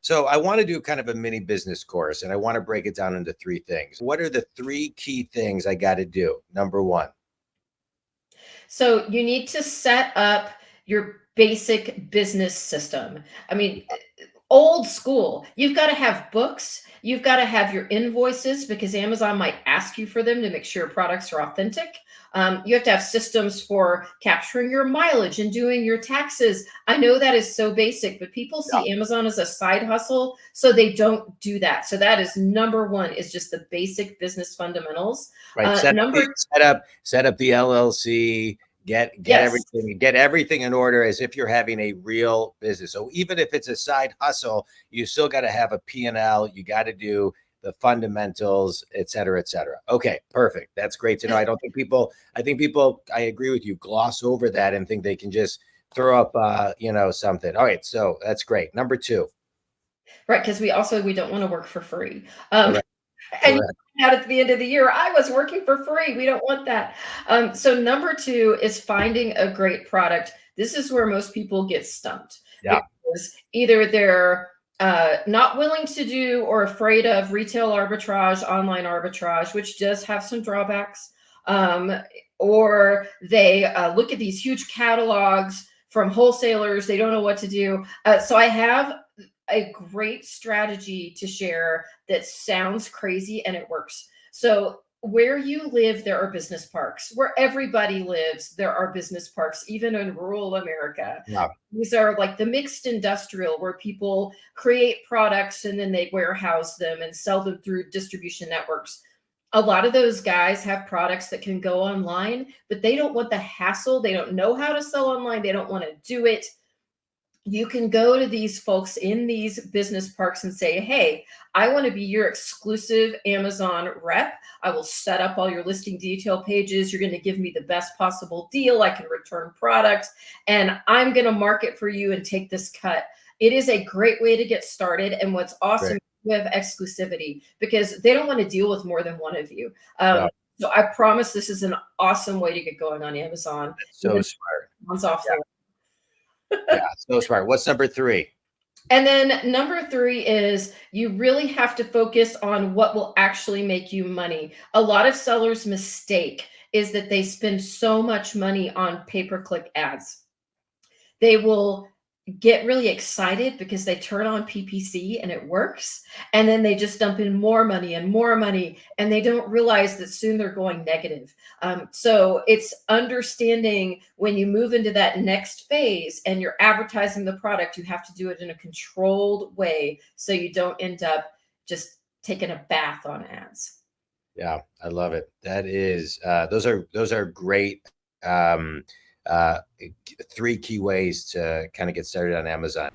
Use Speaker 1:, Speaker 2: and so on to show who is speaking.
Speaker 1: So I want to do kind of a mini business course, and I want to break it down into 3 things. What are the 3 key things I got to do? Number 1.
Speaker 2: So you need to set up your basic business system. I mean, old school. You've got to have books. You've got to have your invoices because Amazon might ask you for them to make sure products are authentic. You have to have systems for capturing your mileage and doing your taxes. I know that is so basic, but people see Amazon as a side hustle, so they don't do that. So that is number 1, is just the basic business fundamentals.
Speaker 1: Right. Set up the LLC. Get everything in order as if you're having a real business. So even if it's a side hustle, you still got to have a P&L. You got to do the fundamentals, et cetera, et cetera. Okay, perfect. That's great to know. I think people, I agree with you, gloss over that and think they can just throw up, something. All right. So that's great. Number 2.
Speaker 2: Right. Because we don't want to work for free.
Speaker 1: Correct.
Speaker 2: And out at the end of the year, I was working for free. We don't want that. So number 2 is finding a great product. This is where most people get stumped.
Speaker 1: Yeah.
Speaker 2: Because either they're not willing to do or afraid of retail arbitrage, online arbitrage, which does have some drawbacks, or they look at these huge catalogs from wholesalers. They don't know what to do. So I have a great strategy to share that sounds crazy and it works. So where you live, there are business parks. Where everybody lives, there are business parks, even in rural America.
Speaker 1: Yeah.
Speaker 2: These are like the mixed industrial, where people create products and then they warehouse them and sell them through distribution networks. A lot of those guys have products that can go online, but they don't want the hassle. They don't know how to sell online. They don't want to do it. You can go to these folks in these business parks and say, hey, I want to be your exclusive Amazon rep. I will set up all your listing detail pages. You're going to give me the best possible deal. I can return products, and I'm going to market for you and take this cut. It is a great way to get started. And what's awesome, you have exclusivity because they don't want to deal with more than one of you. So I promise this is an awesome way to get going on Amazon.
Speaker 1: That's so smart.
Speaker 2: One's off the
Speaker 1: Yeah, so smart. What's number 3?
Speaker 2: And then number 3 is you really have to focus on what will actually make you money. A lot of sellers' mistake is that they spend so much money on pay-per-click ads. They will get really excited because they turn on PPC and it works. And then they just dump in more money, and they don't realize that soon they're going negative. So it's understanding when you move into that next phase and you're advertising the product, you have to do it in a controlled way so you don't end up just taking a bath on ads.
Speaker 1: Yeah, I love it. That is, those are great 3 key ways to kind of get started on Amazon.